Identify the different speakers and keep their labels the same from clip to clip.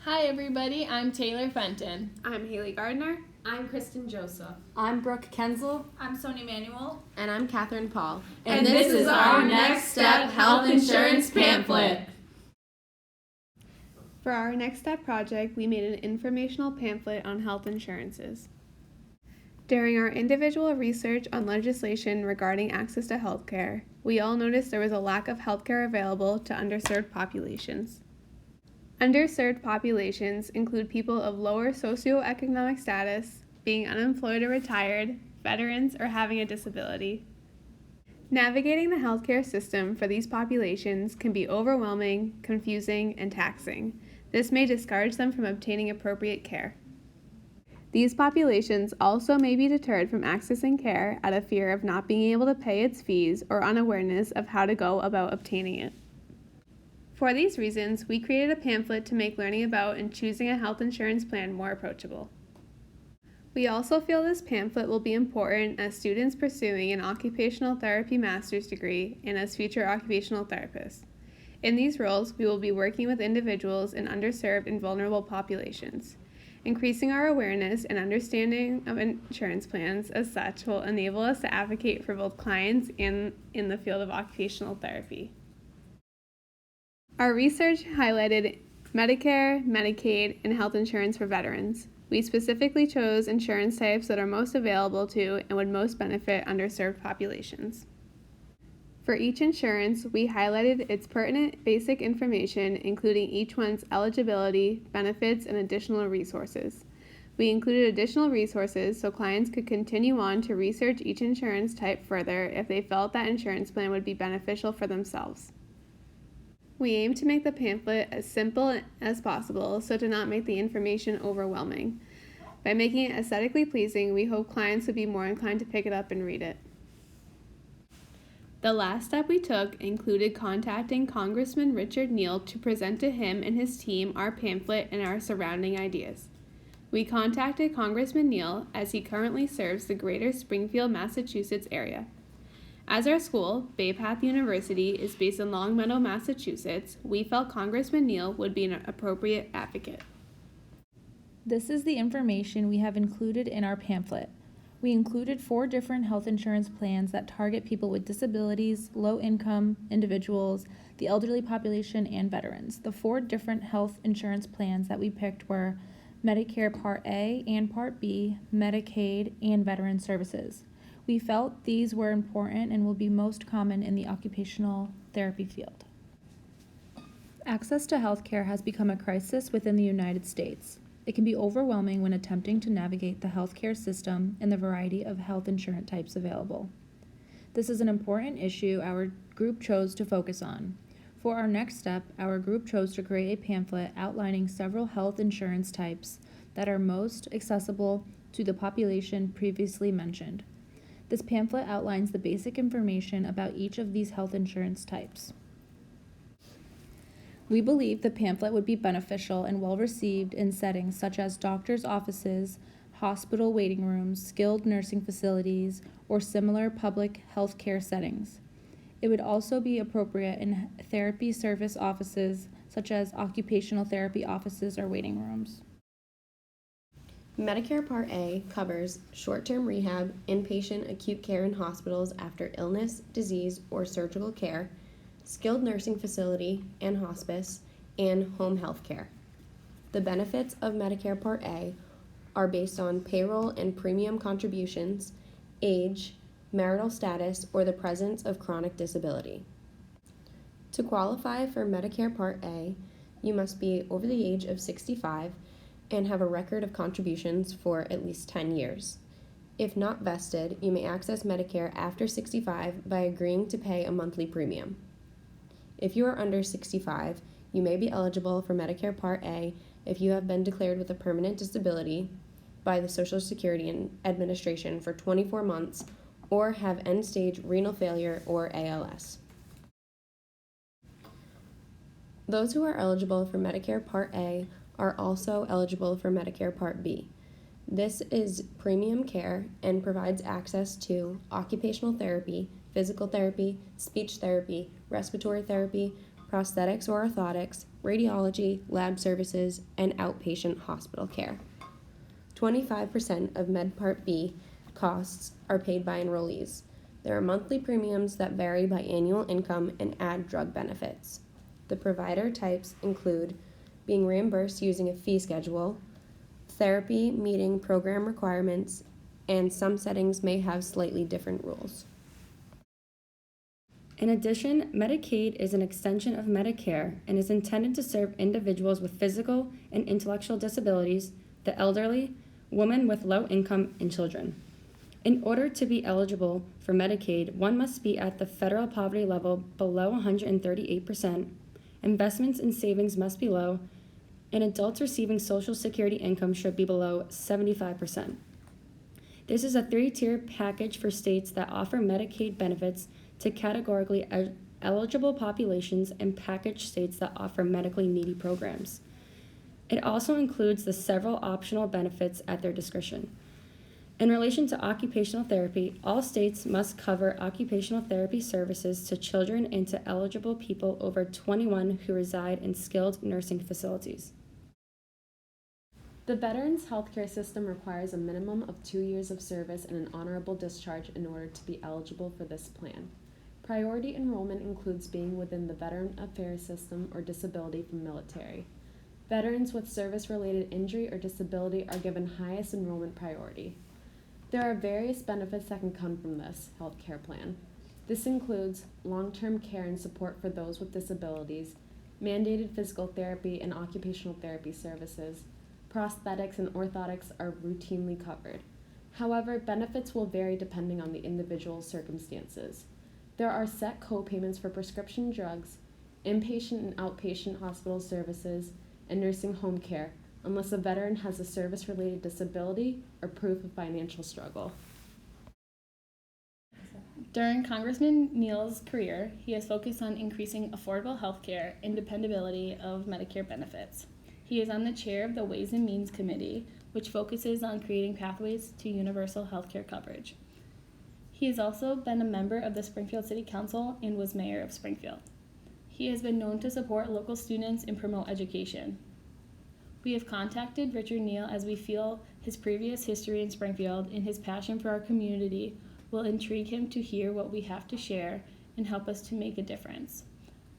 Speaker 1: Hi everybody, I'm Taylor Fenton.
Speaker 2: I'm Haley Gardner.
Speaker 3: I'm Kristen Joseph.
Speaker 4: I'm Brooke Kensel.
Speaker 3: I'm Sonia Manuel.
Speaker 2: And I'm Catherine Paul.
Speaker 3: And this is our Next Step Health Insurance Pamphlet.
Speaker 2: For our Next Step project, we made an informational pamphlet on health insurances. During our individual research on legislation regarding access to healthcare, we all noticed there was a lack of healthcare available to underserved populations. Underserved populations include people of lower socioeconomic status, being unemployed or retired, veterans, or having a disability. Navigating the healthcare system for these populations can be overwhelming, confusing, and taxing. This may discourage them from obtaining appropriate care. These populations also may be deterred from accessing care out of fear of not being able to pay its fees or unawareness of how to go about obtaining it. For these reasons, we created a pamphlet to make learning about and choosing a health insurance plan more approachable. We also feel this pamphlet will be important as students pursuing an occupational therapy master's degree and as future occupational therapists. In these roles, we will be working with individuals in underserved and vulnerable populations. Increasing our awareness and understanding of insurance plans as such will enable us to advocate for both clients and in the field of occupational therapy. Our research highlighted Medicare, Medicaid, and health insurance for veterans. We specifically chose insurance types that are most available to and would most benefit underserved populations. For each insurance, we highlighted its pertinent basic information, including each one's eligibility, benefits, and additional resources. We included additional resources so clients could continue on to research each insurance type further if they felt that insurance plan would be beneficial for themselves. We aim to make the pamphlet as simple as possible so to not make the information overwhelming. By making it aesthetically pleasing, we hope clients would be more inclined to pick it up and read it. The last step we took included contacting Congressman Richard Neal to present to him and his team our pamphlet and our surrounding ideas. We contacted Congressman Neal as he currently serves the greater Springfield, Massachusetts area. As our school, Bay Path University, is based in Longmeadow, Massachusetts, we felt Congressman Neal would be an appropriate advocate.
Speaker 5: This is the information we have included in our pamphlet. We included 4 different health insurance plans that target people with disabilities, low-income individuals, the elderly population, and veterans. The 4 different health insurance plans that we picked were Medicare Part A and Part B, Medicaid, and Veteran Services. We felt these were important and will be most common in the occupational therapy field. Access to healthcare has become a crisis within the United States. It can be overwhelming when attempting to navigate the healthcare system and the variety of health insurance types available. This is an important issue our group chose to focus on. For our next step, our group chose to create a pamphlet outlining several health insurance types that are most accessible to the population previously mentioned. This pamphlet outlines the basic information about each of these health insurance types. We believe the pamphlet would be beneficial and well received in settings such as doctors' offices, hospital waiting rooms, skilled nursing facilities, or similar public health care settings. It would also be appropriate in therapy service offices such as occupational therapy offices or waiting rooms.
Speaker 6: Medicare Part A covers short-term rehab, inpatient acute care in hospitals after illness, disease, or surgical care, skilled nursing facility and hospice, and home health care. The benefits of Medicare Part A are based on payroll and premium contributions, age, marital status, or the presence of chronic disability. To qualify for Medicare Part A, you must be over the age of 65 and have a record of contributions for at least 10 years. If not vested, you may access Medicare after 65 by agreeing to pay a monthly premium. If you are under 65, you may be eligible for Medicare Part A if you have been declared with a permanent disability by the Social Security Administration for 24 months or have end-stage renal failure or ALS. Those who are eligible for Medicare Part A are also eligible for Medicare Part B. This is premium care and provides access to occupational therapy, physical therapy, speech therapy, respiratory therapy, prosthetics or orthotics, radiology, lab services, and outpatient hospital care. 25% of Med Part B costs are paid by enrollees. There are monthly premiums that vary by annual income and add drug benefits. The provider types include being reimbursed using a fee schedule, therapy meeting program requirements, and some settings may have slightly different rules.
Speaker 4: In addition, Medicaid is an extension of Medicare and is intended to serve individuals with physical and intellectual disabilities, the elderly, women with low income, and children. In order to be eligible for Medicaid, one must be at the federal poverty level below 138%, investments and savings must be low, and adults receiving Social Security income should be below 75%. This is a 3-tier package for states that offer Medicaid benefits to categorically eligible populations and package states that offer medically needy programs. It also includes the several optional benefits at their discretion. In relation to occupational therapy, all states must cover occupational therapy services to children and to eligible people over 21 who reside in skilled nursing facilities.
Speaker 7: The Veterans Healthcare System requires a minimum of 2 years of service and an honorable discharge in order to be eligible for this plan. Priority enrollment includes being within the Veteran Affairs System or disability from military. Veterans with service-related injury or disability are given highest enrollment priority. There are various benefits that can come from this healthcare plan. This includes long-term care and support for those with disabilities, mandated physical therapy and occupational therapy services. Prosthetics and orthotics are routinely covered. However, benefits will vary depending on the individual's circumstances. There are set co-payments for prescription drugs, inpatient and outpatient hospital services, and nursing home care, unless a veteran has a service-related disability or proof of financial struggle.
Speaker 1: During Congressman Neal's career, he has focused on increasing affordable health care and dependability of Medicare benefits. He is on the chair of the Ways and Means Committee, which focuses on creating pathways to universal health care coverage. He has also been a member of the Springfield City Council and was mayor of Springfield. He has been known to support local students and promote education. We have contacted Richard Neal as we feel his previous history in Springfield and his passion for our community will intrigue him to hear what we have to share and help us to make a difference.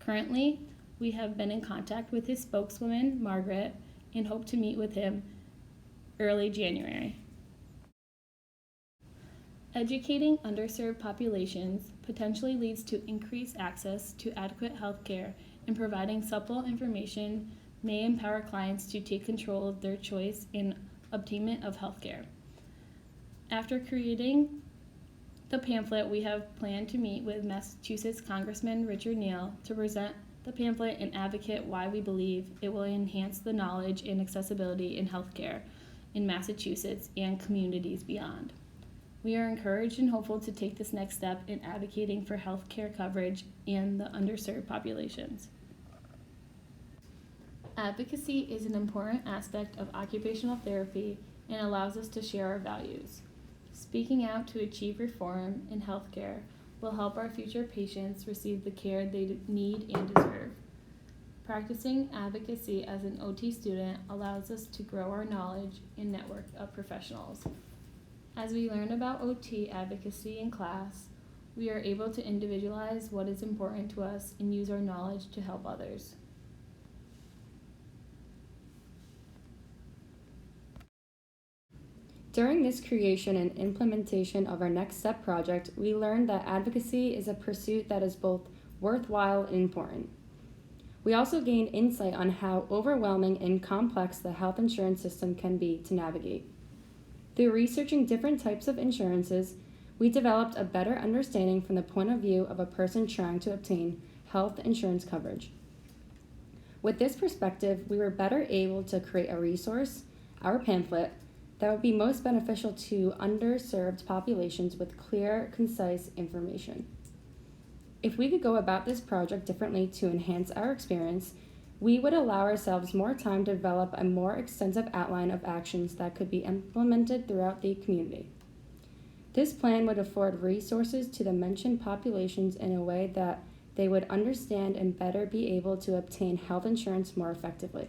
Speaker 1: Currently, we have been in contact with his spokeswoman, Margaret, and hope to meet with him early January. Educating underserved populations potentially leads to increased access to adequate health care, and providing supple information may empower clients to take control of their choice in obtainment of health care. After creating the pamphlet, we have planned to meet with Massachusetts Congressman Richard Neal to present the pamphlet and advocate why we believe it will enhance the knowledge and accessibility in healthcare in Massachusetts and communities beyond. We are encouraged and hopeful to take this next step in advocating for healthcare coverage in the underserved populations. Advocacy is an important aspect of occupational therapy and allows us to share our values. Speaking out to achieve reform in healthcare will help our future patients receive the care they need and deserve. Practicing advocacy as an OT student allows us to grow our knowledge and network of professionals. As we learn about OT advocacy in class, we are able to individualize what is important to us and use our knowledge to help others.
Speaker 4: During this creation and implementation of our Next Step project, we learned that advocacy is a pursuit that is both worthwhile and important. We also gained insight on how overwhelming and complex the health insurance system can be to navigate. Through researching different types of insurances, we developed a better understanding from the point of view of a person trying to obtain health insurance coverage. With this perspective, we were better able to create a resource, our pamphlet, that would be most beneficial to underserved populations with clear, concise information. If we could go about this project differently to enhance our experience, we would allow ourselves more time to develop a more extensive outline of actions that could be implemented throughout the community. This plan would afford resources to the mentioned populations in a way that they would understand and better be able to obtain health insurance more effectively.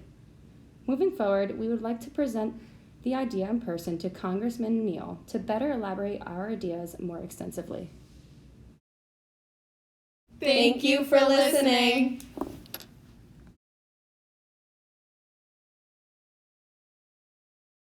Speaker 4: Moving forward, we would like to present the idea in person to Congressman Neal to better elaborate our ideas more extensively.
Speaker 3: Thank you for listening.